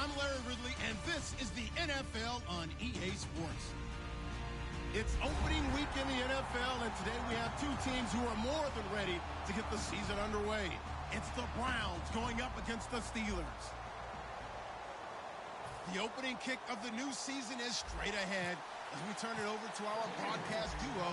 I'm Larry Ridley, and this is the NFL on EA Sports. It's opening week in the NFL, and today we have two teams who are more than ready to get the season underway. It's the Browns going up against the Steelers. The opening kick of the new season is straight ahead as we turn it over to our broadcast duo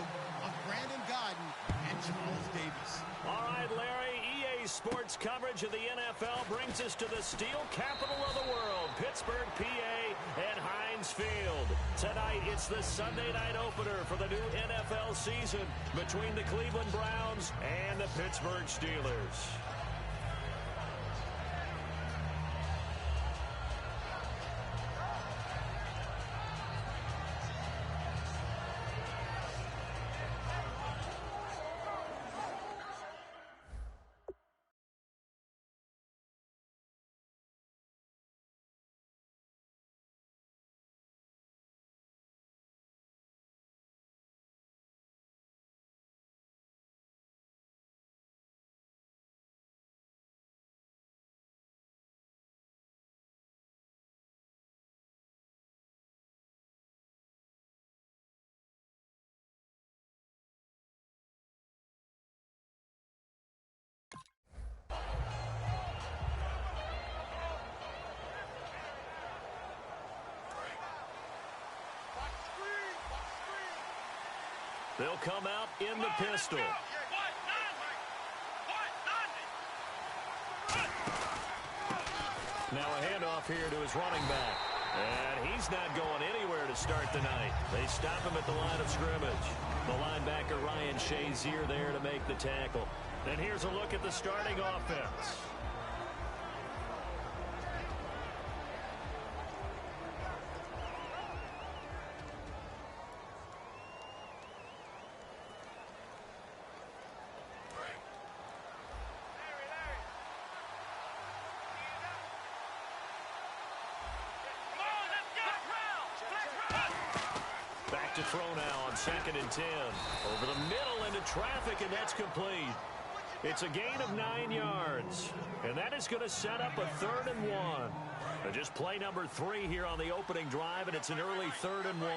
of Brandon Godden and Charles Davis. All right, Larry, EA Sports coverage of the NFL brings us to the steel capital of the world, Pittsburgh, PA, and Heinz Field. Tonight, it's the Sunday night opener for the new NFL season between the Cleveland Browns and the Pittsburgh Steelers. They'll come out in the pistol. Now a handoff here to his running back. And he's not going anywhere to start the night. They stop him at the line of scrimmage. The linebacker Ryan Shazier there to make the tackle. And here's a look at the starting offense. To throw now on 2nd and 10. Over the middle into traffic, and that's complete. It's a gain of 9 yards. And that is going to set up a 3rd and 1. Just play number 3 here on the opening drive, and it's an early 3rd and 1.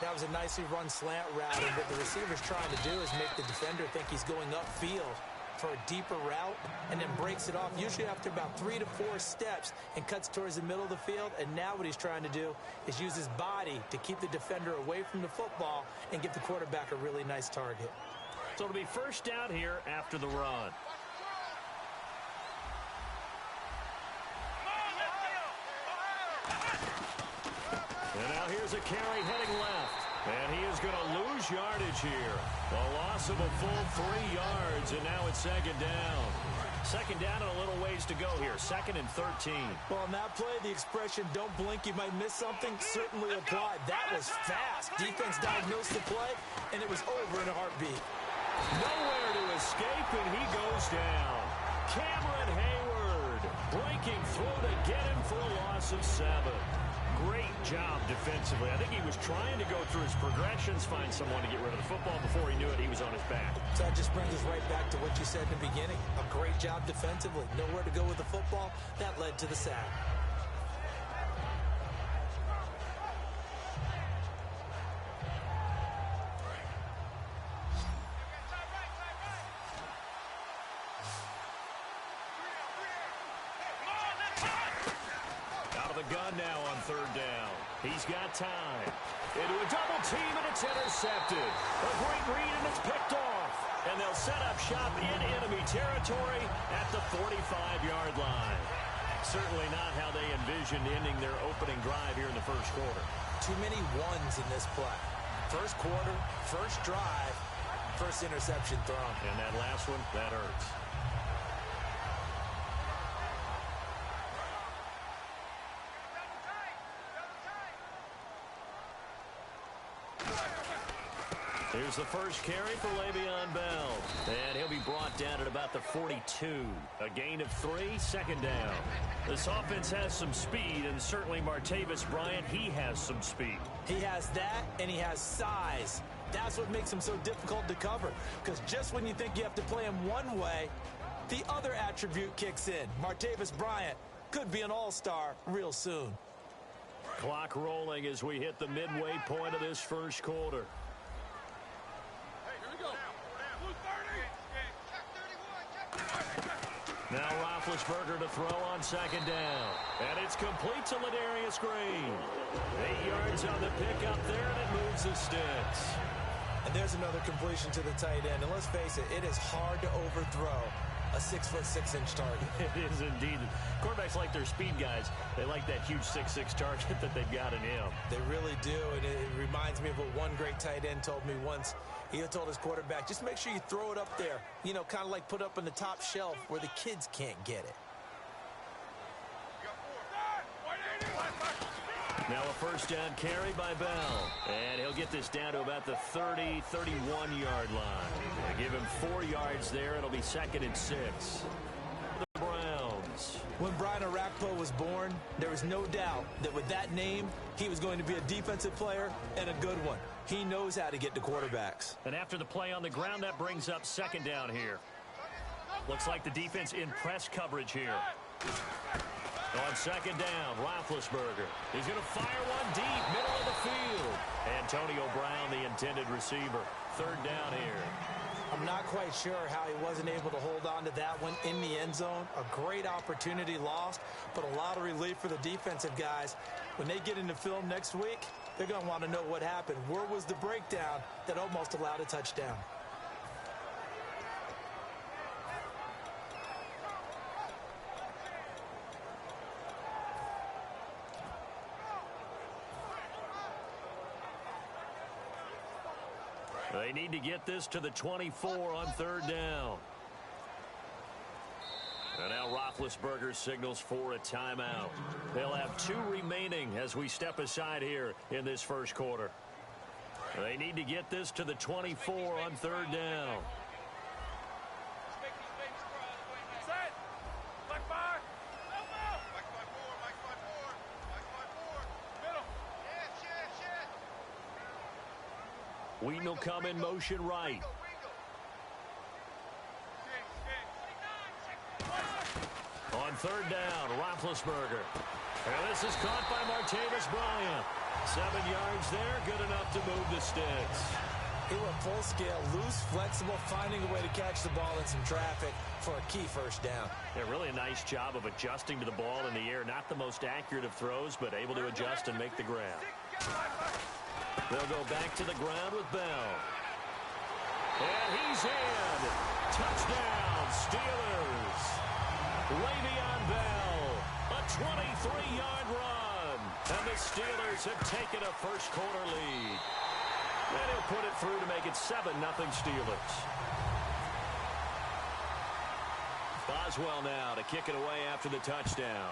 That was a nicely run slant route, and what the receiver's trying to do is make the defender think he's going upfield for a deeper route, and then breaks it off usually after about 3 to 4 steps and cuts towards the middle of the field. And now what he's trying to do is use his body to keep the defender away from the football and give the quarterback a really nice target. So it'll be first down here after the run. And now here's a carry heading left. And he is going to lose yardage here. A loss of a full 3 yards, and now it's 2nd down. 2nd down and a little ways to go here. 2nd and 13. Well, on that play, the expression, don't blink, you might miss something, certainly applied. That was fast. Defense diagnosed the play, and it was over in a heartbeat. Nowhere to escape, and he goes down. Cameron Hayward breaking through to get him for a loss of 7. Great job defensively. I think he was trying to go through his progressions, find someone to get rid of the football. Before he knew it, he was on his back. So that just brings us right back to what you said in the beginning. A great job defensively. Nowhere to go with the football. That led to the sack. Gun now on 3rd down. He's got time. Into a double team, and it's intercepted. A great read, and it's picked off. And they'll set up shop in enemy territory at the 45-yard line. Certainly not how they envisioned ending their opening drive here in the first quarter. Too many ones in this play. First quarter, first drive, first interception thrown. And that last one, that hurts. Here's the first carry for Le'Veon Bell. And he'll be brought down at about the 42. A gain of 3, 2nd down. This offense has some speed, and certainly Martavis Bryant, he has some speed. He has that, and he has size. That's what makes him so difficult to cover. Because just when you think you have to play him one way, the other attribute kicks in. Martavis Bryant could be an all-star real soon. Clock rolling as we hit the midway point of this first quarter. Now Roethlisberger to throw on second down. And it's complete to Ladarius Green. 8 yards on the pickup there, and it moves the sticks. And there's another completion to the tight end. And let's face it, it is hard to overthrow a 6'6" target. It is indeed. Quarterbacks like their speed guys. They like that huge 6'6" target that they've got in him. They really do, and it reminds me of what one great tight end told me once. He told his quarterback, just make sure you throw it up there. You know, kind of like put up on the top shelf where the kids can't get it. Now a first down carry by Bell. And he'll get this down to about the 30, 31-yard line. They give him 4 yards there. It'll be 2nd and 6. The Browns. When Brian Orakpo was born, there was no doubt that with that name, he was going to be a defensive player and a good one. He knows how to get to quarterbacks. And after the play on the ground, that brings up 2nd down here. Looks like the defense in press coverage here. On 2nd down, Roethlisberger. He's going to fire one deep, middle of the field. Antonio Brown, the intended receiver. 3rd down here. I'm not quite sure how he wasn't able to hold on to that one in the end zone. A great opportunity lost, but a lot of relief for the defensive guys. When they get into film next week, they're going to want to know what happened. Where was the breakdown that almost allowed a touchdown? They need to get this to the 24 on 3rd down. And now Roethlisberger signals for a timeout. They'll have 2 remaining as we step aside here in this first quarter. They need to get this to the 24 on 3rd down. Wheaton will come in motion right. On 3rd down, Roethlisberger. And this is caught by Martavis Bryant. 7 yards there, good enough to move the sticks. He went full scale, loose, flexible, finding a way to catch the ball in some traffic for a key first down. Yeah, really a nice job of adjusting to the ball in the air. Not the most accurate of throws, but able to adjust and make the grab. They'll go back to the ground with Bell. And he's in. Touchdown, Steelers. Le'Veon Bell, a 23-yard run. And the Steelers have taken a first-quarter lead. And he'll put it through to make it 7-0 Steelers. Boswell now to kick it away after the touchdown.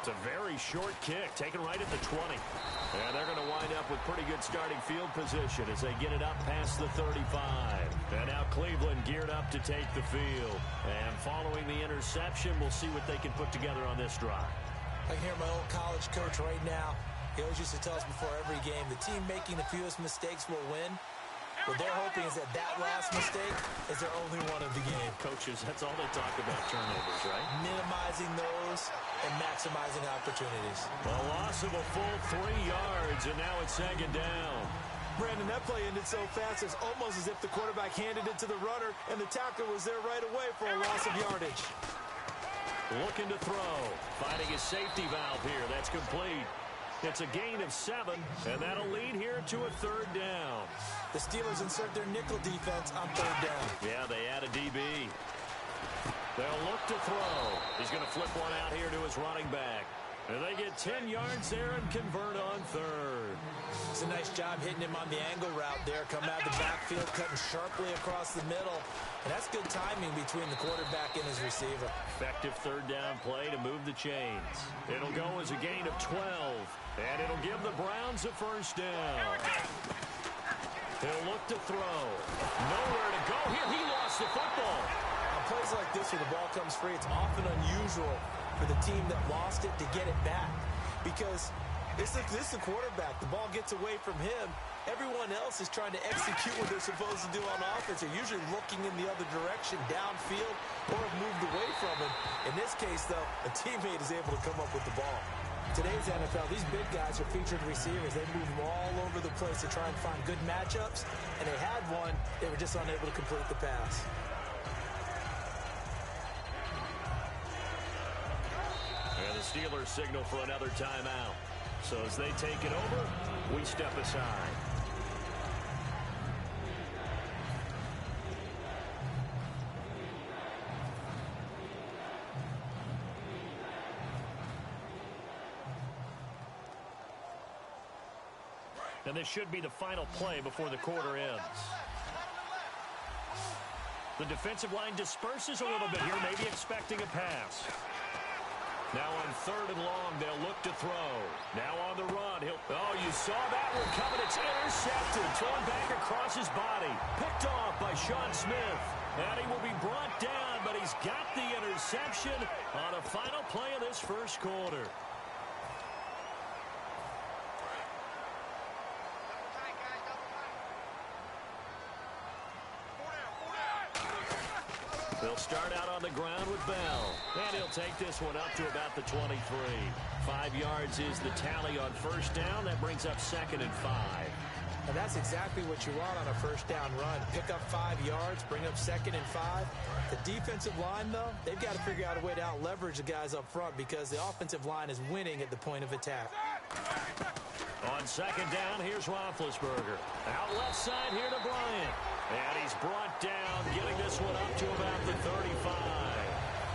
It's a very short kick, taken right at the 20. And they're going to wind up with pretty good starting field position as they get it up past the 35. And now Cleveland geared up to take the field. And following the interception, we'll see what they can put together on this drive. I can hear my old college coach right now. He always used to tell us before every game, the team making the fewest mistakes will win. What they're hoping is that last mistake is their only one of the game. Coaches, that's all they talk about, turnovers, right? Minimizing those and maximizing opportunities. A loss of a full 3 yards, and now it's 2nd down. Brandon, that play ended so fast, it's almost as if the quarterback handed it to the runner, and the tackler was there right away for a loss of yardage. Looking to throw. Finding his safety valve here. That's complete. It's a gain of 7, and that'll lead here to a 3rd down. The Steelers insert their nickel defense on 3rd down. Yeah, they add a DB. They'll look to throw. He's going to flip one out here to his running back. And they get 10 yards there and convert on 3rd. It's a nice job hitting him on the angle route there. Coming out of the backfield, cutting sharply across the middle. And that's good timing between the quarterback and his receiver. Effective 3rd down play to move the chains. It'll go as a gain of 12. And it'll give the Browns a first down. He'll look to throw. Nowhere to go here. He lost the football. On plays like this where the ball comes free, it's often unusual for the team that lost it to get it back. Because This is the quarterback. The ball gets away from him. Everyone else is trying to execute what they're supposed to do on offense. They're usually looking in the other direction, downfield, or have moved away from him. In this case, though, a teammate is able to come up with the ball. Today's NFL, these big guys are featured receivers. They move them all over the place to try and find good matchups, and they had one. They were just unable to complete the pass. And the Steelers signal for another timeout. So as they take it over, we step aside. And this should be the final play before the quarter ends. The defensive line disperses a little bit here, maybe expecting a pass. Now on 3rd and long, they'll look to throw. Now on the run. Oh, you saw that one coming. It's intercepted. Thrown back across his body. Picked off by Sean Smith. And he will be brought down, but he's got the interception on a final play of this first quarter. They'll start out on the ground with Bell. And he'll take this one up to about the 23. 5 yards is the tally on first down. That brings up 2nd and 5. And that's exactly what you want on a first down run. Pick up 5 yards, bring up 2nd and 5. The defensive line, though, they've got to figure out a way to out-leverage the guys up front because the offensive line is winning at the point of attack. On 2nd down, here's Roethlisberger. Out left side here to Bryant. And he's brought down, getting this one up to about the 35.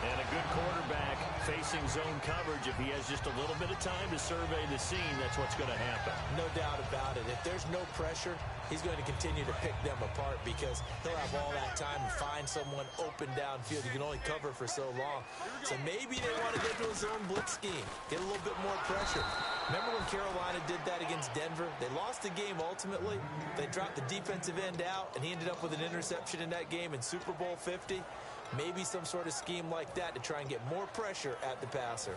And a good quarterback facing zone coverage. If he has just a little bit of time to survey the scene, that's what's going to happen. No doubt about it. If there's no pressure, he's going to continue to pick them apart because he'll have all that time to find someone open downfield. You can only cover for so long. So maybe they want to get to a zone blitz scheme, get a little bit more pressure. Remember when Carolina did that against Denver? They lost the game ultimately. They dropped the defensive end out, and he ended up with an interception in that game in Super Bowl 50. Maybe some sort of scheme like that to try and get more pressure at the passer.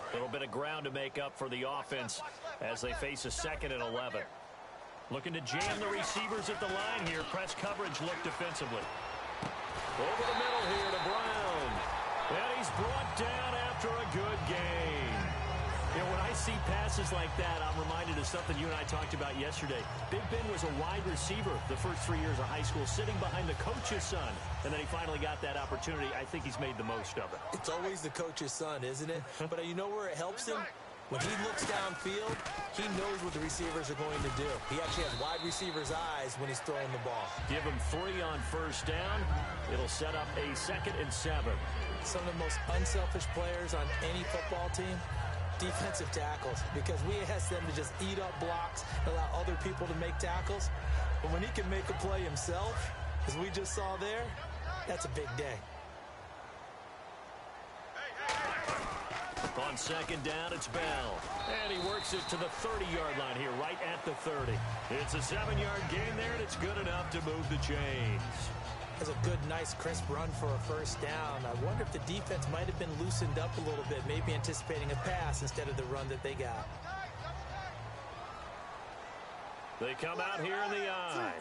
A little bit of ground to make up for the offense as they face a 2nd and 11. Looking to jam the receivers at the line here. Press coverage look defensively. Over the middle here to Brown. And he's brought down after a good game. You know, when I see passes like that, I'm reminded of something you and I talked about yesterday. Big Ben was a wide receiver the first 3 years of high school, sitting behind the coach's son. And then he finally got that opportunity. I think he's made the most of it. It's always the coach's son, isn't it? But you know where it helps him? When he looks downfield, he knows what the receivers are going to do. He actually has wide receivers' eyes when he's throwing the ball. Give him 3 on first down. It'll set up a 2nd and 7. Some of the most unselfish players on any football team, defensive tackles, because we ask them to just eat up blocks, allow other people to make tackles. But when he can make a play himself, as we just saw there, that's a big day. On 2nd down, it's Bell. And he works it to the 30-yard line here, right at the 30. It's a 7-yard gain there, and it's good enough to move the chains. That's a good, nice, crisp run for a first down. I wonder if the defense might have been loosened up a little bit, maybe anticipating a pass instead of the run that they got. They come out here in the eye.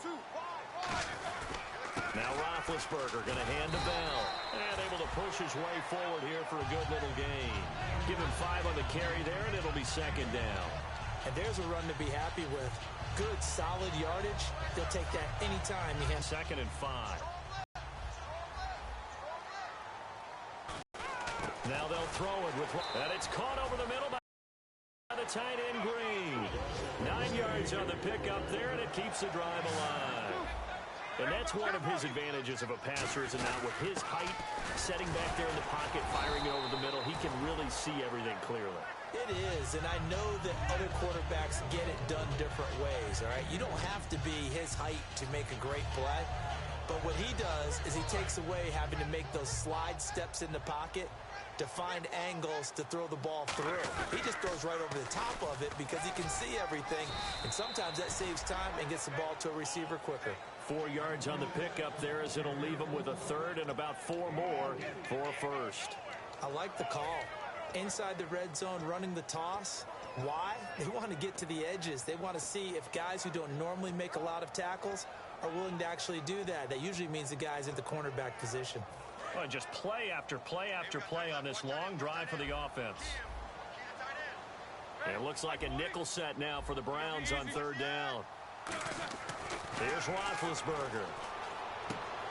Now Roethlisberger going to hand to Bell. And able to push his way forward here for a good little gain. Give him 5 on the carry there, and it'll be 2nd down. And there's a run to be happy with. Good, solid yardage. They'll take that anytime he has. 2nd and 5. Now they'll throw it with, and it's caught over the middle by the tight end Green. 9 yards on the pickup there, and it keeps the drive alive. And that's one of his advantages of a passer, is not with his height, setting back there in the pocket, firing it over the middle. He can really see everything clearly. It is, and I know that other quarterbacks get it done different ways, all right? You don't have to be his height to make a great play. But what he does is he takes away having to make those slide steps in the pocket to find angles to throw the ball through. He just throws right over the top of it because he can see everything, and sometimes that saves time and gets the ball to a receiver quicker. 4 yards on the pickup there, as it'll leave them with a third and about 4 more for a first. I like the call. Inside the red zone, running the toss. Why? They want to get to the edges. They want to see if guys who don't normally make a lot of tackles are willing to actually do that. That usually means the guys at the cornerback position. Well, just play after play after play on this long drive for the offense. It looks like a nickel set now for the Browns on third down. Here's Roethlisberger.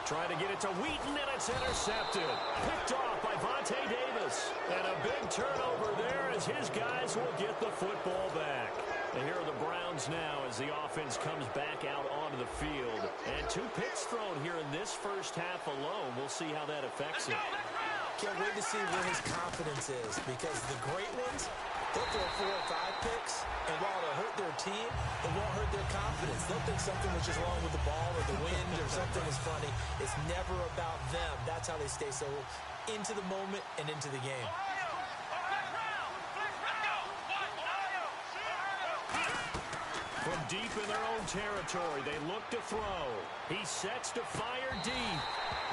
Trying to get it to Wheaton, and it's intercepted. Picked off by Vontae Davis. And a big turnover there as his guys will get the football back. And here are the Browns now as the offense comes back out onto the field. And 2 picks thrown here in this first half alone. We'll see how that affects him. Can't wait to see where his confidence is, because the great ones, they'll throw 4 or 5 picks, and while it'll hurt their team, it won't hurt their confidence. They'll think something was just wrong with the ball or the wind or something is funny. It's never about them. That's how they stay so into the moment and into the game. From deep in their own territory, they look to throw. He sets to fire deep,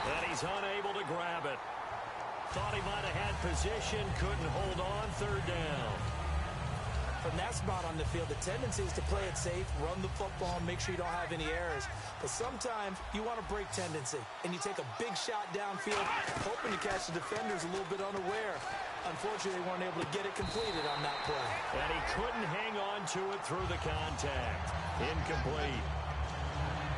and he's unable to grab it. Thought he might have had position, couldn't hold on, third down. From that spot on the field, the tendency is to play it safe, run the football, and make sure you don't have any errors. But sometimes you want to break tendency, and you take a big shot downfield, hoping to catch the defenders a little bit unaware. Unfortunately, they weren't able to get it completed on that play. And he couldn't hang on to it through the contact. Incomplete.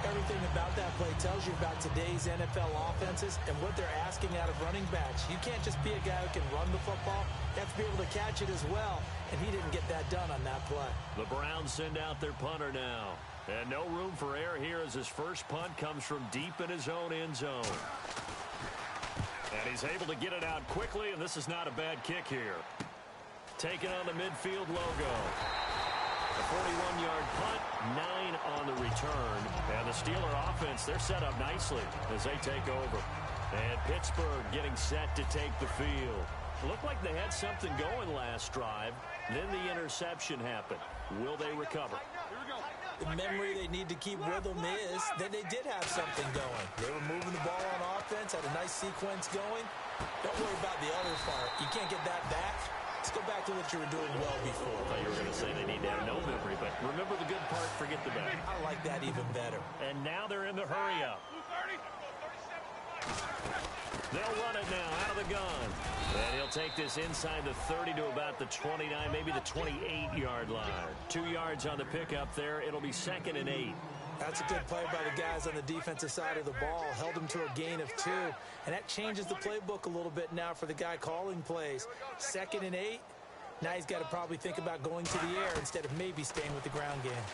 Everything about that play tells you about today's NFL offenses and what they're asking out of running backs. You can't just be a guy who can run the football. You have to be able to catch it as well, and he didn't get that done on that play. The Browns send out their punter now. And no room for error here as his first punt comes from deep in his own end zone. And he's able to get it out quickly, and this is not a bad kick here. Taking on the midfield logo. A 41-yard punt, 9 on the return. And the Steeler offense, they're set up nicely as they take over. And Pittsburgh getting set to take the field. Looked like they had something going last drive. Then the interception happened. Will they recover? The memory they need to keep with them is that they did have something going. They were moving the ball on offense, had a nice sequence going. Don't worry about the other part. You can't get that back. Let's go back to what you were doing well before. I thought you were going to say they need to have no memory, but remember the good part, forget the bad. I like that even better. And now they're in the hurry-up. They'll run it now out of the gun. And he'll take this inside the 30 to about the 29, maybe the 28-yard line. 2 yards on the pickup there. It'll be 2nd and 8. That's a good play by the guys on the defensive side of the ball. Held him to a gain of 2. And that changes the playbook a little bit now for the guy calling plays. 2nd and 8. Now he's got to probably think about going to the air instead of maybe staying with the ground game.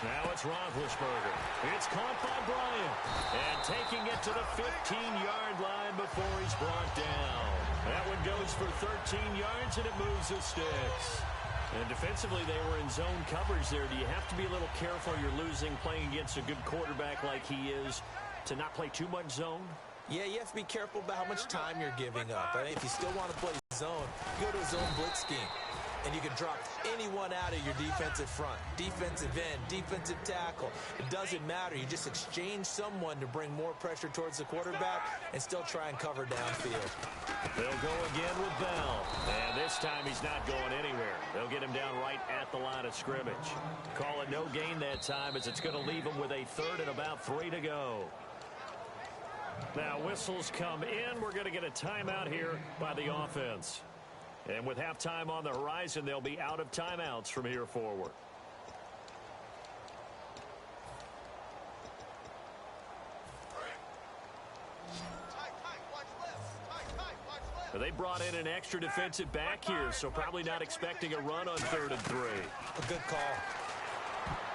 Now it's Roethlisberger. It's caught by Bryant. And taking it to the 15-yard line before he's brought down. That one goes for 13 yards, and it moves the sticks. And defensively, they were in zone coverage there. Do you have to be a little careful? You're losing, playing against a good quarterback like he is, to not play too much zone? Yeah, you have to be careful about how much time you're giving up. I think if you still want to play zone, you go to a zone blitz scheme. And you can drop anyone out of your defensive front. Defensive end, defensive tackle. It doesn't matter. You just exchange someone to bring more pressure towards the quarterback and still try and cover downfield. They'll go again with Bell. And this time he's not going anywhere. They'll get him down right at the line of scrimmage. Call it no gain that time as it's going to leave him with a 3rd and about 3 to go. Now whistles come in. We're going to get a timeout here by the offense. And with halftime on the horizon, they'll be out of timeouts from here forward. They brought in an extra defensive back here, so probably not expecting a run on 3rd and 3. A good call.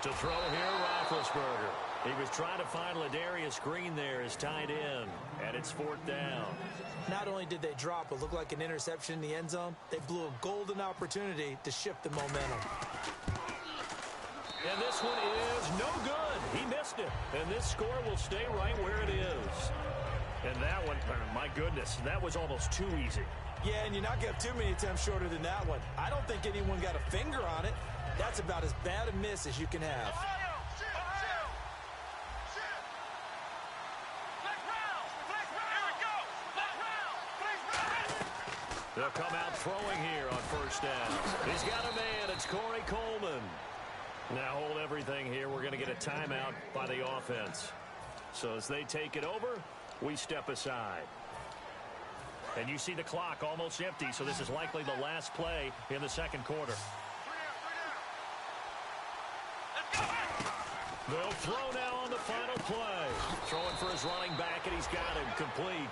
To throw here, Roethlisberger. He was trying to find Ladarius Green there as tight end, and it's 4th down. Not only did they drop what looked like an interception in the end zone, they blew a golden opportunity to shift the momentum. And this one is no good. He missed it, and this score will stay right where it is. And that one, my goodness, that was almost too easy. Yeah, and you're not going to have too many attempts shorter than that one. I don't think anyone got a finger on it. That's about as bad a miss as you can have. They'll come out throwing here on first down. He's got a man. It's Corey Coleman. Now hold everything here. We're going to get a timeout by the offense. So as they take it over, we step aside. And you see the clock almost empty, so this is likely the last play in the second quarter. They'll throw now on the final play. Throwing for his running back, and he's got him complete.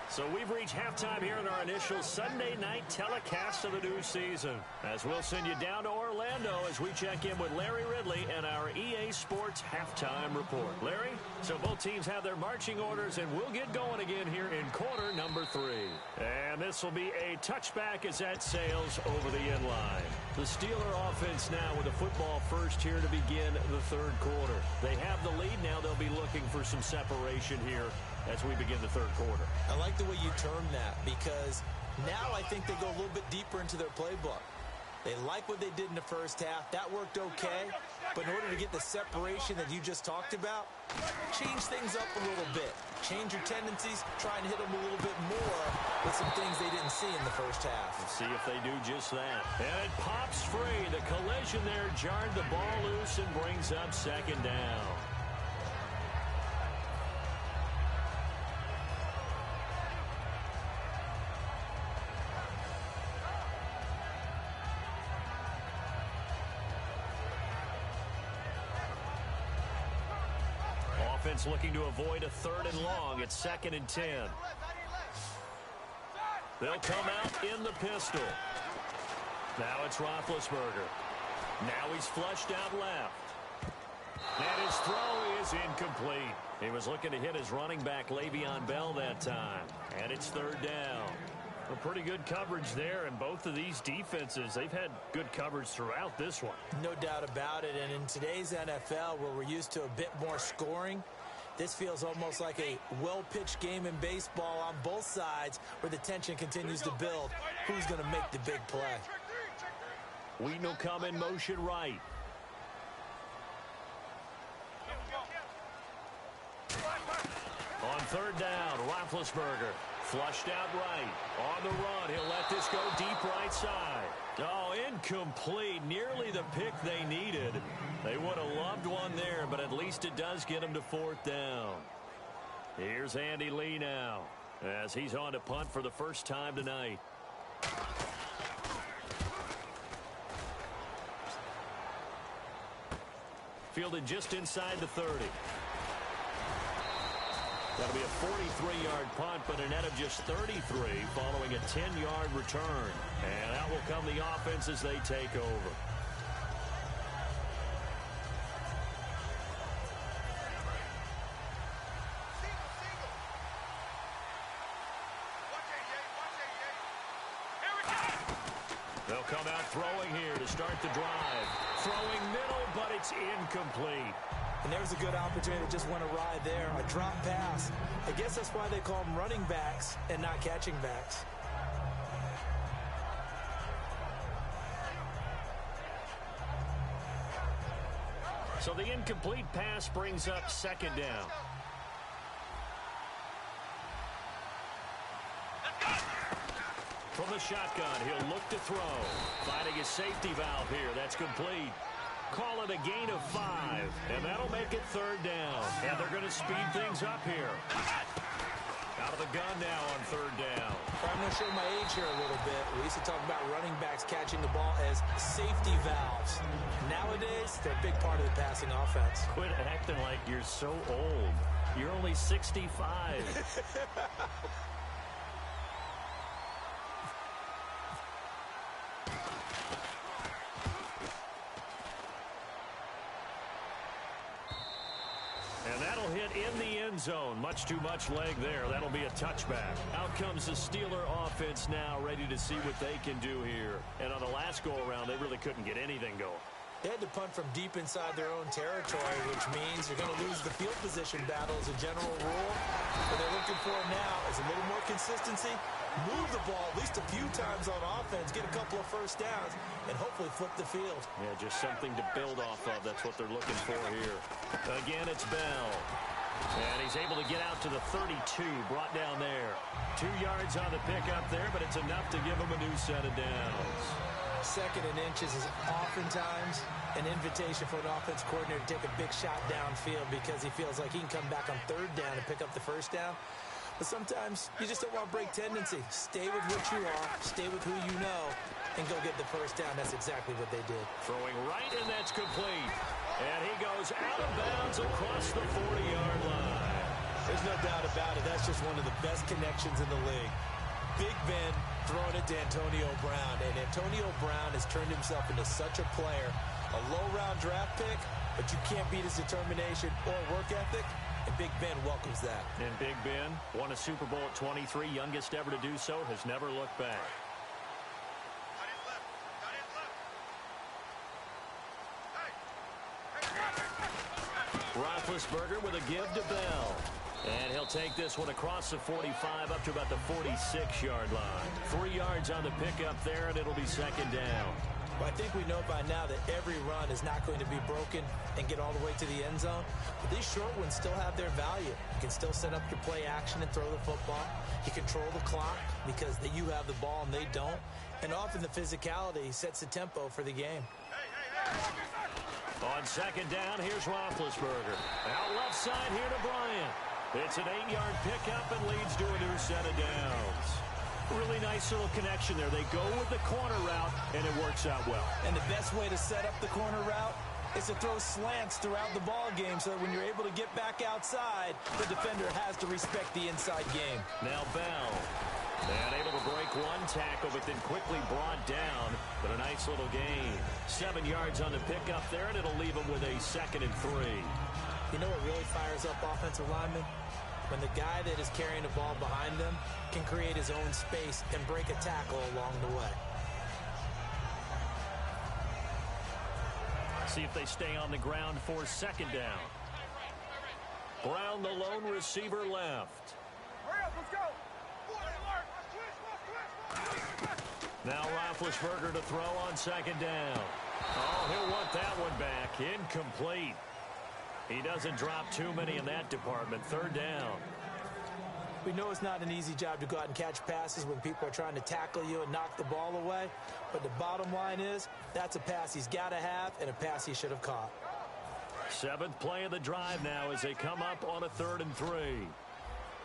So we've reached halftime here in our initial Sunday night telecast of the new season. As we'll send you down to Orlando as we check in with Larry Ridley and our EA Sports halftime report. Larry, so both teams have their marching orders, and we'll get going again here in quarter number 3. And this will be a touchback as that sails over the end line. The Steeler offense now with the football first here to begin the third quarter. They have the lead now. They'll be looking for some separation here as we begin the third quarter. I like the way you term that, because now I think they go a little bit deeper into their playbook. They like what they did in the first half. That worked okay. But in order to get the separation that you just talked about, change things up a little bit. Change your tendencies. Try and hit them a little bit more with some things they didn't see in the first half. Let's see if they do just that. And it pops free. The collision there jarred the ball loose and brings up second down. Offense looking to avoid a third and long. It's 2nd and 10. They'll come out in the pistol. Now it's Roethlisberger. Now he's flushed out left. And his throw is incomplete. He was looking to hit his running back, Le'Veon Bell, that time. And it's 3rd down. A pretty good coverage there, and both of these defenses, they've had good coverage throughout this one. No doubt about it, and in today's NFL, where we're used to a bit more scoring, this feels almost like a well-pitched game in baseball on both sides where the tension continues to build. Who's going to make the big play? Wheaton will come in motion right. On 3rd down, Roethlisberger. Flushed out right. On the run, he'll let this go deep right side. Oh, incomplete. Nearly the pick they needed. They would have loved one there, but at least it does get them to 4th down. Here's Andy Lee now, as he's on to punt for the first time tonight. Fielded just inside the 30. That'll be a 43-yard punt, but a net of just 33 following a 10-yard return. And out will come the offense as they take over. They'll come out throwing here to start the drive. Throwing middle, but it's incomplete. And there's a good opportunity that just went awry there. A drop pass. I guess that's why they call them running backs and not catching backs. So the incomplete pass brings up 2nd down. From the shotgun, he'll look to throw. Finding his safety valve here. That's complete. Call it a gain of 5, and that'll make it 3rd down. And they're going to speed things up here. Out of the gun now on 3rd down. I'm going to show my age here a little bit. We used to talk about running backs catching the ball as safety valves. Nowadays, they're a big part of the passing offense. Quit acting like you're so old. You're only 65. And that'll hit in the end zone. Much too much leg there. That'll be a touchback. Out comes the Steeler offense now, ready to see what they can do here. And on the last go-around, they really couldn't get anything going. They had to punt from deep inside their own territory, which means you're going to lose the field position battle as a general rule. What they're looking for now is a little more consistency, move the ball at least a few times on offense, get a couple of first downs, and hopefully flip the field. Yeah, just something to build off of. That's what they're looking for here. Again, it's Bell. And he's able to get out to the 32, brought down there. 2 yards on the pickup there, but it's enough to give him a new set of downs. 2nd and inches is oftentimes an invitation for an offense coordinator to take a big shot downfield because he feels like he can come back on 3rd down and pick up the 1st down. But sometimes you just don't want to break tendency. Stay with what you are, stay with who you know, and go get the 1st down. That's exactly what they did. Throwing right, and that's complete. And he goes out of bounds across the 40-yard line. There's no doubt about it. That's just one of the best connections in the league. Big Ben throwing it to Antonio Brown, and Antonio Brown has turned himself into such a player. A low-round draft pick, but you can't beat his determination or work ethic, and Big Ben welcomes that. And Big Ben won a Super Bowl at 23, youngest ever to do so, has never looked back. Roethlisberger with a give to Bell. And he'll take this one across the 45 up to about the 46-yard line. 3 yards on the pickup there, and it'll be 2nd down. Well, I think we know by now that every run is not going to be broken and get all the way to the end zone. But these short ones still have their value. You can still set up your play action and throw the football. You control the clock because you have the ball and they don't. And often the physicality sets the tempo for the game. On 2nd down, here's Roethlisberger. Out left side here to Bryant. It's an 8-yard pickup and leads to a new set of downs. Really nice little connection there. They go with the corner route, and it works out well. And the best way to set up the corner route is to throw slants throughout the ball game so that when you're able to get back outside, the defender has to respect the inside game. Now Bell. And able to break one tackle, but then quickly brought down. But a nice little gain. 7 yards on the pickup there, and it'll leave him with a 2nd and 3. You know what really fires up offensive linemen? When the guy that is carrying the ball behind them can create his own space and break a tackle along the way. See if they stay on the ground for 2nd down. Brown, the lone receiver, left. Hurry up, let's go. Now Roethlisberger to throw on 2nd down. Oh, he'll want that one back. Incomplete. He doesn't drop too many in that department. 3rd down. We know it's not an easy job to go out and catch passes when people are trying to tackle you and knock the ball away. But the bottom line is, that's a pass he's got to have and a pass he should have caught. 7th play of the drive now as they come up on a 3rd and 3. Hurry up,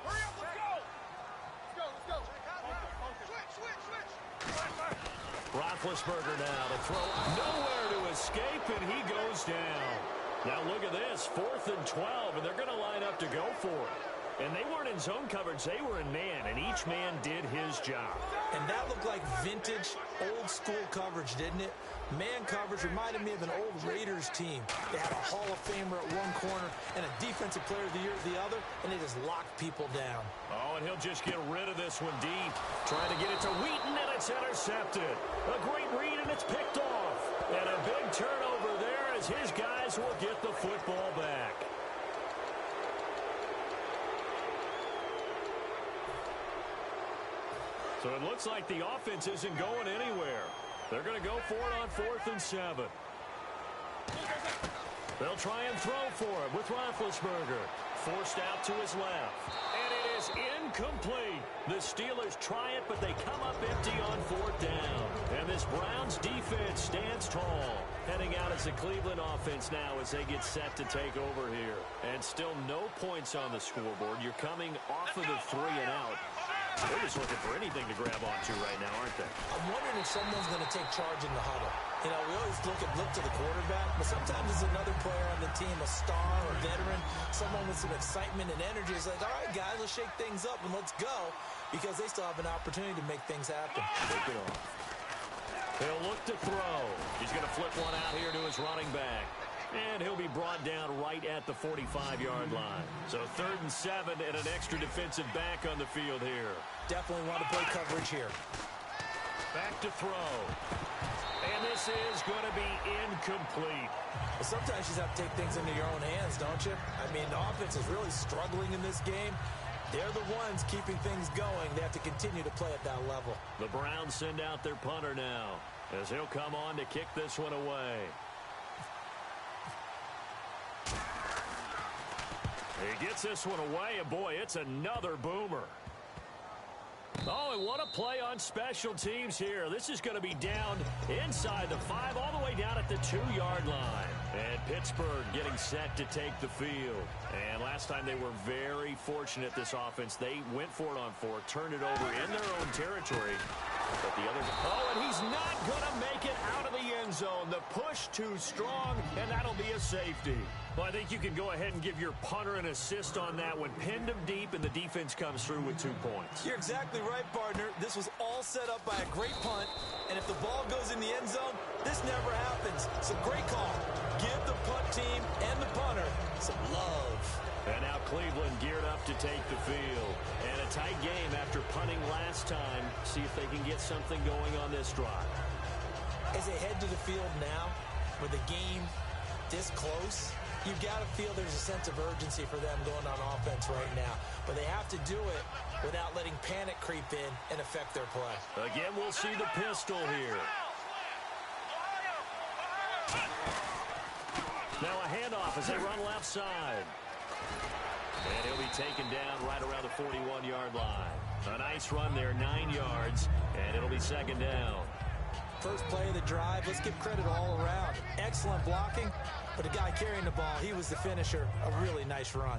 let's go. Let's go. Switch. Roethlisberger now to throw. Nowhere to escape, and he goes down. Now look at this, 4th and 12, and they're going to line up to go for it. And they weren't in zone coverage, they were in man, and each man did his job. And that looked like vintage, old-school coverage, didn't it? Man coverage reminded me of an old Raiders team. They had a Hall of Famer at one corner and a Defensive Player of the Year at the other, and they just locked people down. Oh, and he'll just get rid of this one deep. Trying to get it to Wheaton, and it's intercepted. A great read, and it's picked off. And a big turnover there as his guys will get the football back. So it looks like the offense isn't going anywhere. They're going to go for it on 4th and 7. They'll try and throw for it with Roethlisberger. Forced out to his left. And it is incomplete. The Steelers try it, but they come up empty on 4th down. And this Browns defense stands tall. Heading out as the Cleveland offense now as they get set to take over here. And still no points on the scoreboard. You're coming off of the 3 and out. They're just looking for anything to grab onto right now, aren't they? I'm wondering if someone's going to take charge in the huddle. You know, we always look to the quarterback, but sometimes it's another player on the team, a star, a veteran, someone with some excitement and energy. It's like, all right, guys, let's shake things up and let's go, because they still have an opportunity to make things happen. Take it off. He'll look to throw. He's going to flip one out here to his running back. And he'll be brought down right at the 45-yard line. So 3rd and 7 and an extra defensive back on the field here. Definitely want to play coverage here. Back to throw. And this is going to be incomplete. Well, sometimes you just have to take things into your own hands, don't you? I mean, the offense is really struggling in this game. They're the ones keeping things going. They have to continue to play at that level. The Browns send out their punter now as he'll come on to kick this one away. He gets this one away, and boy, it's another boomer. Oh, and what a play on special teams here. This is going to be down inside the 5, all the way down at the 2-yard line. And Pittsburgh getting set to take the field. And last time they were very fortunate, this offense. They went for it on 4, turned it over in their own territory. But the other... Oh, and he's not going to make it out of the end zone. The push too strong, and that'll be a safety. Well, I think you can go ahead and give your punter an assist on that one. Pinned him deep, and the defense comes through with 2 points. You're exactly right, partner. This was all set up by a great punt, and if the ball goes in the end zone, this never happens. So great call. Give the punt team and the punter some love. And now Cleveland geared up to take the field. And a tight game after punting last time. See if they can get something going on this drive. As they head to the field now, with the game this close, you've got to feel there's a sense of urgency for them going on offense right now. But they have to do it without letting panic creep in and affect their play. Again, we'll see the pistol here. Now a handoff as they run left side. And he'll be taken down right around the 41-yard line. A nice run there, 9 yards, and it'll be 2nd down. First play of the drive, let's give credit all around. Excellent blocking, but the guy carrying the ball, he was the finisher. A really nice run.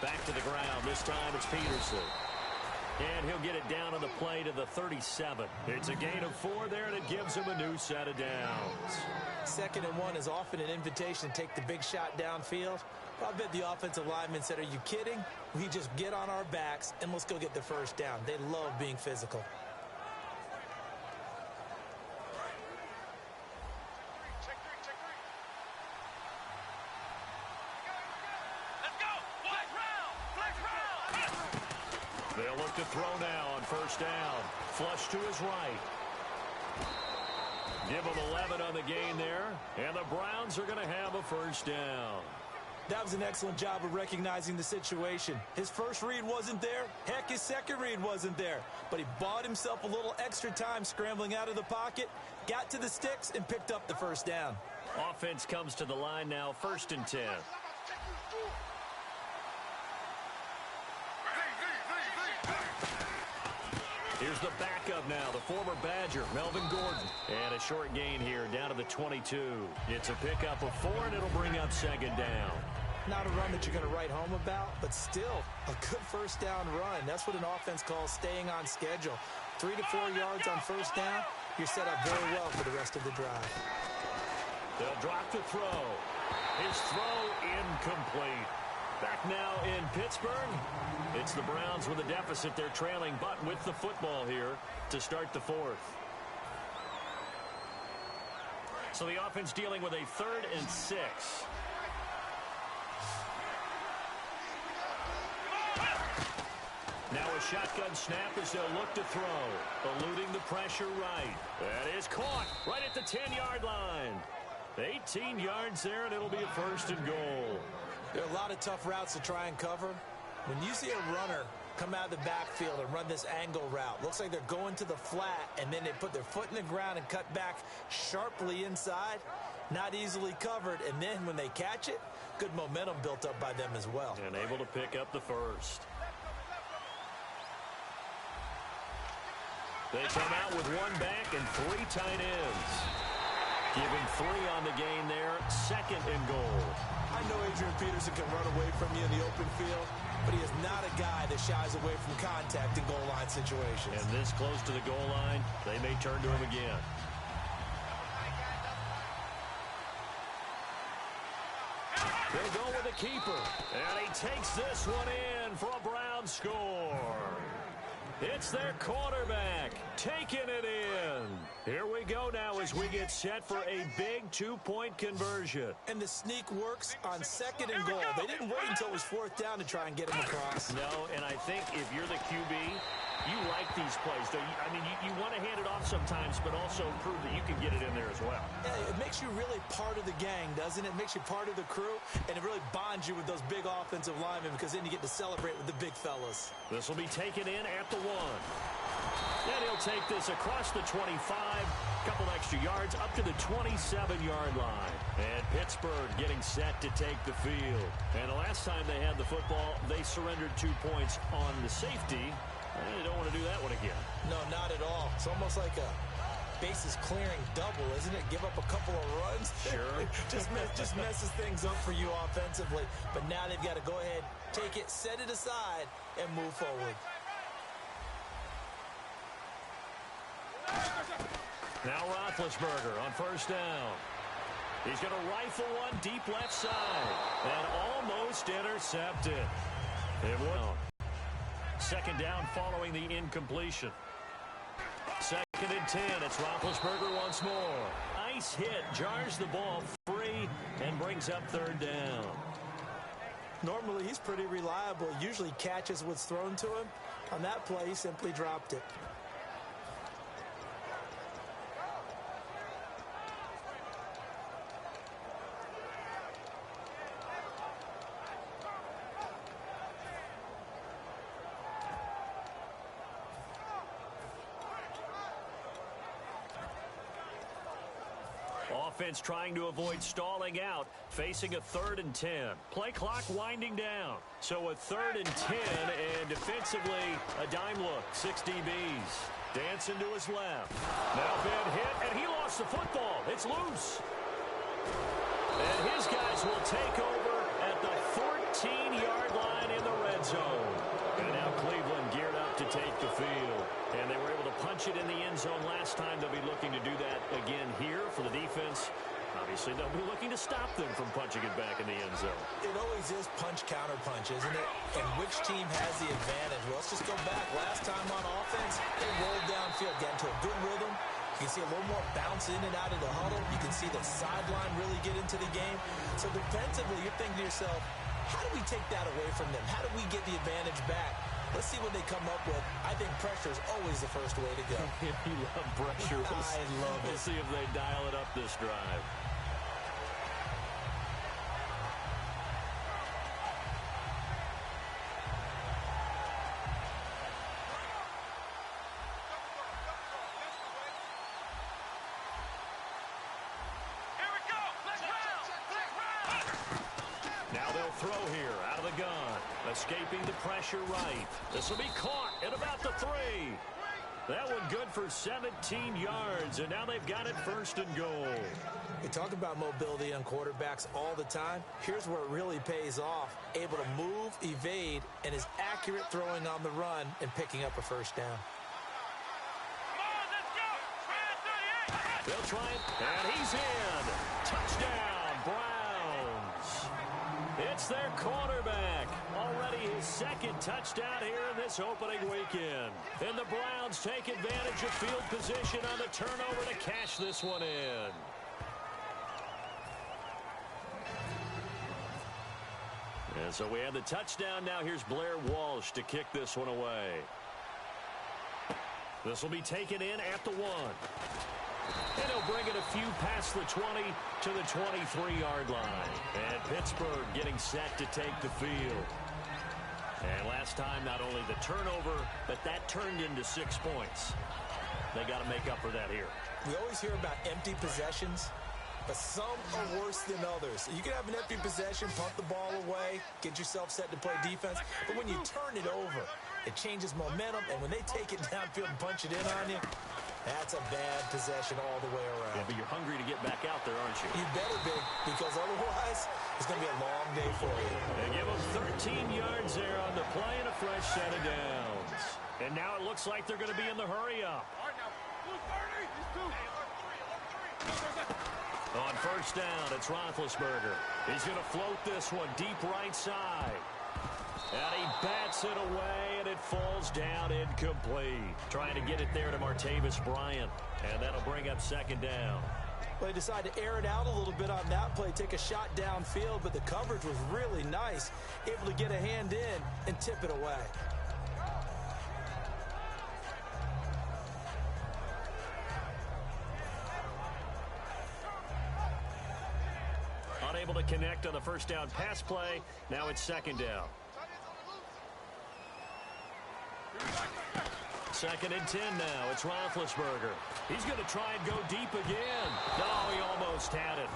Back to the ground. This time it's Peterson. And he'll get it down on the play to the 37. It's a gain of 4 there, and it gives him a new set of downs. 2nd and 1 is often an invitation to take the big shot downfield. I bet the offensive linemen said, are you kidding? We just get on our backs, and let's go get the first down. They love being physical. They'll look to throw now on 1st down. Flush to his right. Give him 11 on the gain there. And the Browns are going to have a 1st down. That was an excellent job of recognizing the situation. His first read wasn't there. Heck, his second read wasn't there. But he bought himself a little extra time scrambling out of the pocket, got to the sticks, and picked up the 1st down. Offense comes to the line now, 1st and 10. Here's the backup now, the former Badger, Melvin Gordon. And a short gain here down to the 22. It's a pickup of 4, and it'll bring up 2nd down. Not a run that you're going to write home about, but still a good 1st down run. That's what an offense calls staying on schedule. 3 to 4 yards on 1st down, you're set up very well for the rest of the drive. They'll drop to throw. His throw incomplete. Back now in Pittsburgh. It's the Browns with a deficit. They're trailing, but with the football here to start the 4th. So the offense dealing with a 3rd and 6. Now a shotgun snap as they'll look to throw. Eluding the pressure right. That is caught right at the 10-yard line. 18 yards there, and it'll be a 1st and goal. There are a lot of tough routes to try and cover. When you see a runner come out of the backfield and run this angle route, looks like they're going to the flat, and then they put their foot in the ground and cut back sharply inside. Not easily covered, and then when they catch it, good momentum built up by them as well. And able to pick up the 1st. They come out with 1 back and 3 tight ends. Giving 3 on the gain there, 2nd and goal. I know Adrian Peterson can run away from you in the open field, but he is not a guy that shies away from contact in goal line situations. And this close to the goal line, they may turn to him again. They'll go with the keeper. And he takes this one in for a Brown score. It's their quarterback taking it in. Here we go now as we get set for a big 2-point conversion. And the sneak works on 2nd and goal. They didn't wait until it was 4th down to try and get him across. No, and I think if you're the QB, You like these plays, though. I mean, you want to hand it off sometimes, but also prove that you can get it in there as well. Yeah, it makes you really part of the gang, doesn't it? It makes you part of the crew, and it really bonds you with those big offensive linemen because then you get to celebrate with the big fellas. This will be taken in at the 1. And he'll take this across the 25, couple extra yards up to the 27-yard line. And Pittsburgh getting set to take the field. And the last time they had the football, they surrendered 2 points on the safety. They don't want to do that one again. No, not at all. It's almost like a bases clearing double, isn't it? Give up a couple of runs. Sure. just messes things up for you offensively. But now they've got to go ahead, take it, set it aside, and move forward. Now Roethlisberger on first down. He's going to rifle one deep left side. And almost intercepted. It won. Second down following the incompletion. Second and 10. It's Roethlisberger once more. Nice hit. Jars the ball free and brings up third down. Normally, he's pretty reliable. Usually catches what's thrown to him. On that play, he simply dropped it. Offense trying to avoid stalling out, facing a 3rd and 10. Play clock winding down. So a 3rd and 10, and defensively, a dime look. 6 DBs. Dancing to his left. Now been hit, and he lost the football. It's loose. And his guys will take over at the 14-yard line in the red zone. And now Cleveland geared up to take the field. And they were able to punch it in the end zone last time. They'll be looking to do that again here for the defense. Obviously, they'll be looking to stop them from punching it back in the end zone. It always is punch-counter-punch, isn't it? And which team has the advantage? Well, let's just go back. Last time on offense, they rolled downfield, got into a good rhythm. You can see a little more bounce in and out of the huddle. You can see the sideline really get into the game. So defensively, you're thinking to yourself, how do we take that away from them? How do we get the advantage back? Let's see what they come up with. I think pressure is always the first way to go. You love pressure. I love it. We'll see if they dial it up this drive. Throw here out of the gun. Escaping the pressure right. This will be caught at about the 3. That one good for 17 yards, and now they've got it 1st and goal. We talk about mobility on quarterbacks all the time. Here's where it really pays off. Able to move, evade, and is accurate throwing on the run and picking up a first down. They'll try it, and he's in. Touchdown, Browns. It's their quarterback. Already his 2nd touchdown here in this opening weekend. And the Browns take advantage of field position on the turnover to cash this one in. And so we have the touchdown. Now here's Blair Walsh to kick this one away. This will be taken in at the 1. And he'll bring it a few past the 20 to the 23-yard line. And Pittsburgh getting set to take the field. And last time, not only the turnover, but that turned into 6 points. They got to make up for that here. We always hear about empty possessions, but some are worse than others. You can have an empty possession, punt the ball away, get yourself set to play defense. But when you turn it over, it changes momentum. And when they take it downfield and punch it in on you, that's a bad possession all the way around. Yeah, but you're hungry to get back out there, aren't you? You better be, because otherwise it's going to be a long day for you. They give them 13 yards there on the play and a fresh set of downs. And now it looks like they're going to be in the hurry-up. On first down, it's Roethlisberger. He's going to float this one deep right side. And he bats it away, and it falls down incomplete. Trying to get it there to Martavis Bryant. And that'll bring up 2nd down. Well, they decided to air it out a little bit on that play, take a shot downfield, but the coverage was really nice. Able to get a hand in and tip it away. connect on the first down pass play. Now it's second down. 2nd and 10 now. It's Roethlisberger. He's going to try and go deep again. No, he almost had it.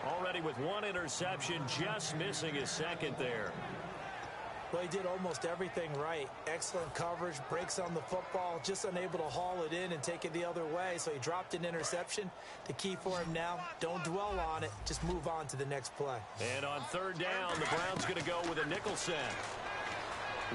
Already with one interception, just missing his second there. Well, he did almost everything right. Excellent coverage, breaks on the football, just unable to haul it in and take it the other way. So he dropped an interception. The key for him now, don't dwell on it. Just move on to the next play. And on 3rd down, the Browns going to go with a nickel set.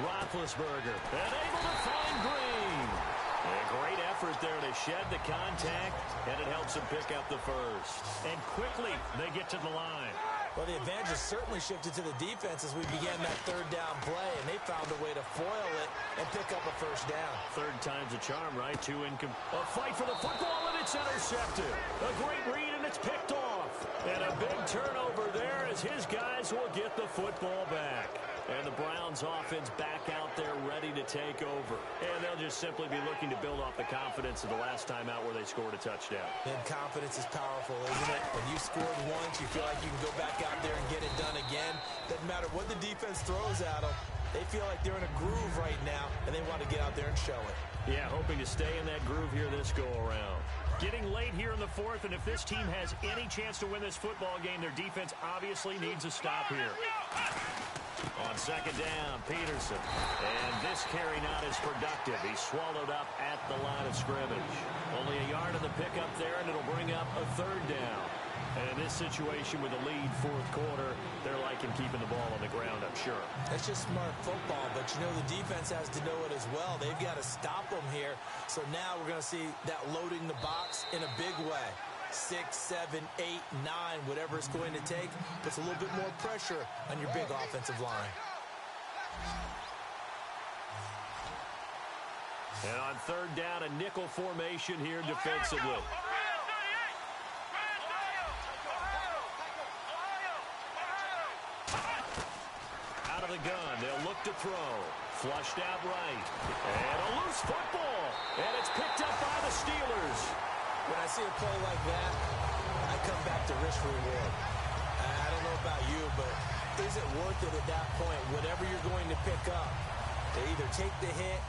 Roethlisberger, and able to find Green. A great effort there to shed the contact, and it helps him pick up the first. And quickly, they get to the line. Well, the advantage has certainly shifted to the defense as we began that 3rd down play, and they found a way to foil it and pick up a first down. 3rd time's a charm, right? A fight for the football, and it's intercepted. A great read, and it's picked off. And a big turnover there as his guys will get the football back. And the Browns offense back out there ready to take over. And they'll just simply be looking to build off the confidence of the last time out where they scored a touchdown. And confidence is powerful, isn't it? When you scored once, you feel like you can go back out there and get it done again. Doesn't matter what the defense throws at them. They feel like they're in a groove right now, and they want to get out there and show it. Yeah, hoping to stay in that groove here this go-around. Getting late here in the 4th, and if this team has any chance to win this football game, their defense obviously needs a stop here. On 2nd down, Peterson. And this carry not as productive. He's swallowed up at the line of scrimmage. Only a yard on the pickup there, and it'll bring up a 3rd down. And in this situation with a lead 4th quarter, they're liking keeping the ball on the ground, I'm sure. That's just smart football, but you know the defense has to know it as well. They've got to stop them here. So now we're going to see that loading the box in a big way. 6, 7, 8, 9, whatever it's going to take, puts a little bit more pressure on your big offensive line. And on 3rd down, a nickel formation here defensively. Out of the gun, they'll look to throw. Flushed out right. And a loose football. And it's picked up by the Steelers. When I see a play like that, I come back to risk reward. I don't know about you, but is it worth it at that point? Whatever you're going to pick up, they either take the hit,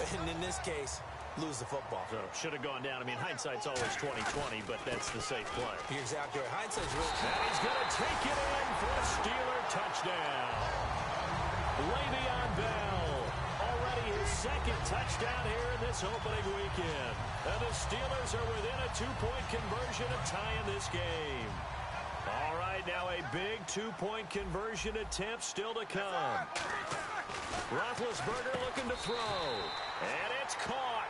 and in this case, lose the football. So should have gone down. I mean, hindsight's always 20/20, but that's the safe play. You're exactly right. Hindsight's really... And he's going to take it in for a Steeler touchdown. Le'Veon Bell, already his 2nd touchdown here in this opening weekend. And the Steelers are within a 2-point conversion of tying this game. All right, now a big 2-point conversion attempt still to come. Roethlisberger looking to throw. And it's caught.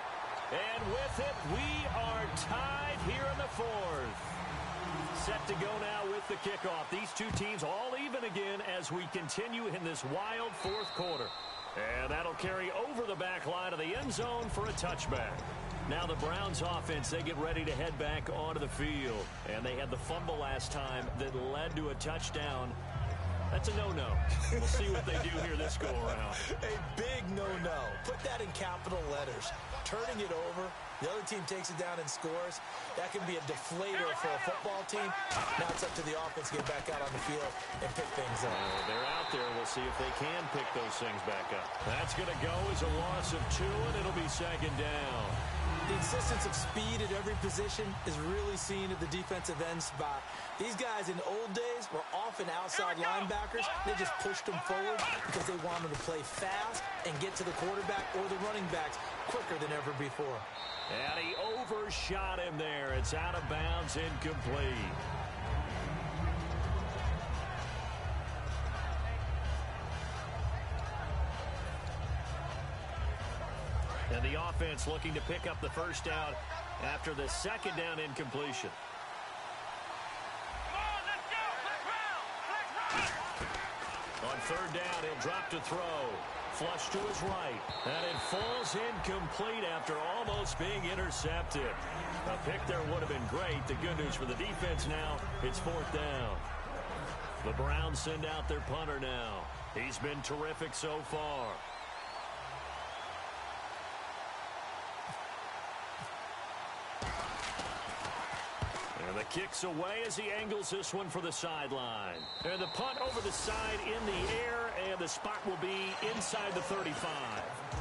And with it, we are tied here in the 4th. Set to go now with the kickoff. These two teams all even again as we continue in this wild 4th quarter. And that'll carry over the back line of the end zone for a touchback. Now the Browns offense, they get ready to head back onto the field. And they had the fumble last time that led to a touchdown. That's a no-no. We'll see what they do here this go-around. A big no-no. Put that in capital letters. Turning it over, the other team takes it down and scores. That can be a deflator for a football team. Now it's up to the offense to get back out on the field and pick things up. They're out there. We'll see if they can pick those things back up. That's going to go as a loss of 2, and it'll be 2nd down. The insistence of speed at every position is really seen at the defensive end spot. These guys in old days were often outside linebackers. They just pushed them forward because they wanted to play fast and get to the quarterback or the running backs quicker than ever before. And he overshot him there. It's out of bounds, incomplete. And the offense looking to pick up the first down after the 2nd down incompletion. On 3rd down, he'll drop to throw. Flush to his right. And it falls incomplete after almost being intercepted. A pick there would have been great. The good news for the defense now, it's 4th down. The Browns send out their punter now. He's been terrific so far. And the kick's away as he angles this one for the sideline. And the punt over the side in the air, and the spot will be inside the 35.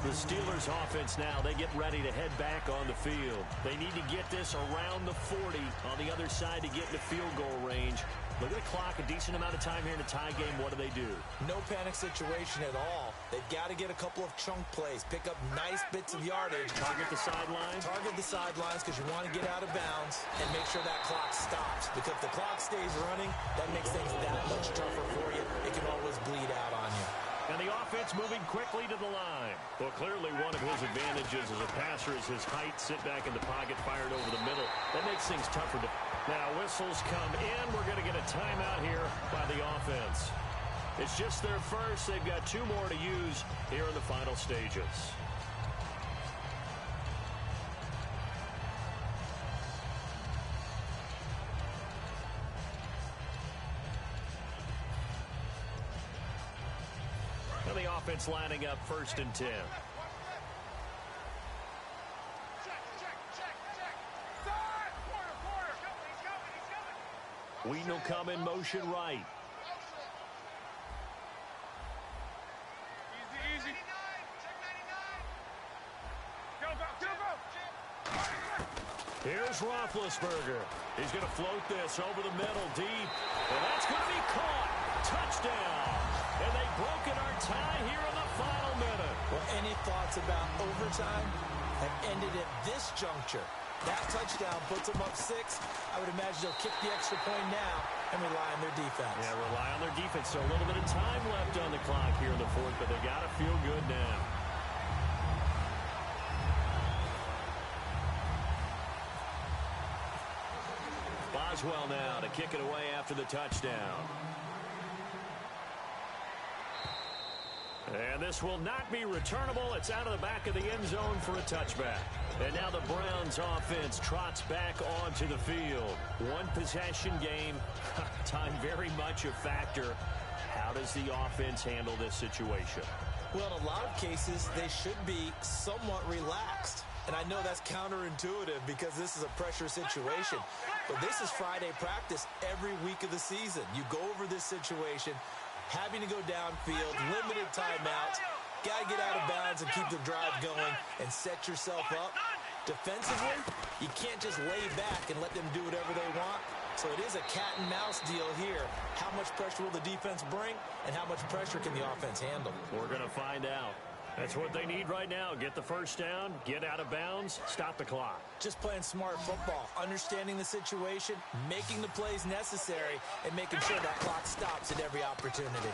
The Steelers offense now, they get ready to head back on the field. They need to get this around the 40 on the other side to get in the field goal range. Look at the clock, a decent amount of time here in a tie game. What do? No panic situation at all. They've got to get a couple of chunk plays, pick up nice bits of yardage. Target the sidelines? Target the sidelines because you want to get out of bounds and make sure that clock stops. Because if the clock stays running, that makes things that much tougher for you. It can always bleed out on you. And the offense moving quickly to the line. Well, clearly one of his advantages as a passer is his height. Sit back in the pocket, fired over the middle. That makes things tougher to... Now, whistles come in. We're going to get a timeout here by the offense. It's just their first. They've got 2 more to use here in the final stages. And the offense lining up 1st and 10. Wheaton will come in motion right. Easy. Go. Here's Roethlisberger. He's going to float this over the middle deep. And that's going to be caught. Touchdown. And they've broken our tie here in the final minute. Well, any thoughts about overtime have ended at this juncture. That touchdown puts them up 6. I would imagine they'll kick the extra point now and rely on their defense. Yeah, rely on their defense. So a little bit of time left on the clock here in the 4th, but they got to feel good now. Boswell now to kick it away after the touchdown. And this will not be returnable. It's out of the back of the end zone for a touchback. And now the Browns offense trots back onto the field. 1 possession game. Time very much a factor. How does the offense handle this situation? Well, in a lot of cases, they should be somewhat relaxed. And I know that's counterintuitive because this is a pressure situation. But this is Friday practice every week of the season. You go over this situation, having to go downfield, limited timeouts, got to get out of bounds and keep the drive going and set yourself up. Defensively, you can't just lay back and let them do whatever they want. So it is a cat and mouse deal here. How much pressure will the defense bring and how much pressure can the offense handle? We're going to find out. That's what they need right now. Get the first down, get out of bounds, stop the clock. Just playing smart football, understanding the situation, making the plays necessary, and making sure that clock stops at every opportunity.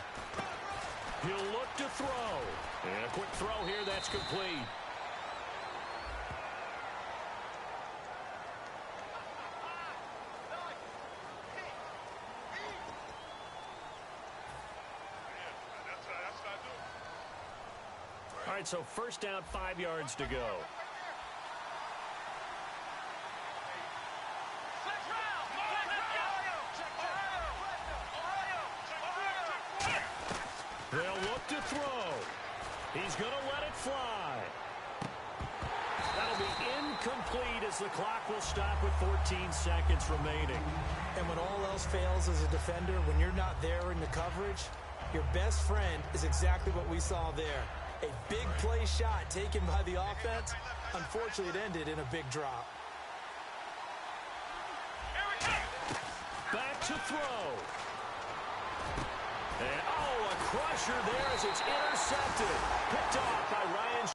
He'll look to throw. And a quick throw here, that's complete. All right, so first down, 5 yards to go. They'll look to throw. He's going to let it fly. That'll be incomplete as the clock will stop with 14 seconds remaining. And when all else fails as a defender, when you're not there in the coverage, your best friend is exactly what we saw there. A big play shot taken by the offense. Unfortunately, it ended in a big drop. Back to throw. And, a crusher there as it's intercepted. Picked off by Ryan.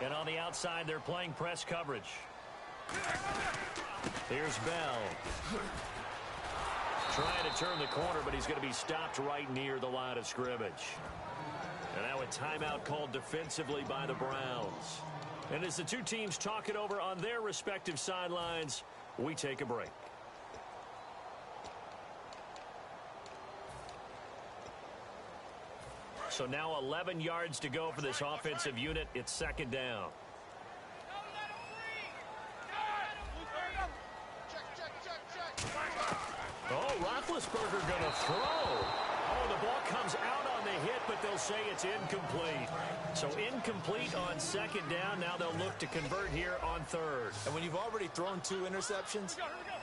And on the outside, they're playing press coverage. Here's Bell. Trying to turn the corner, but he's going to be stopped right near the line of scrimmage. And now a timeout called defensively by the Browns. And as the two teams talk it over on their respective sidelines, we take a break. So now 11 yards to go for this offensive unit. It's second down. Oh, Roethlisberger going to throw. Oh, the ball comes out on the hit, but they'll say it's incomplete. So incomplete on second down. Now they'll look to convert here on third. And when you've already thrown 2 interceptions,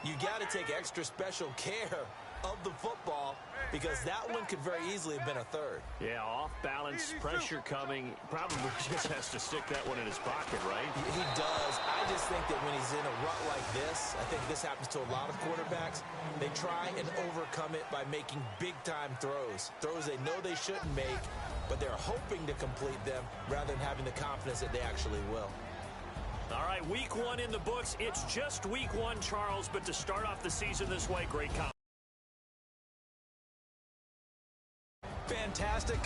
you got to take extra special care of the football, because that one could very easily have been a third. Yeah, off balance, pressure coming. Probably just has to stick that one in his pocket, right? He does. I just think that when he's in a rut like this, I think this happens to a lot of quarterbacks, they try and overcome it by making big-time throws. Throws they know they shouldn't make, but they're hoping to complete them rather than having the confidence that they actually will. All right, week 1 in the books. It's just week 1, Charles, but to start off the season this way, great comment. Fantastic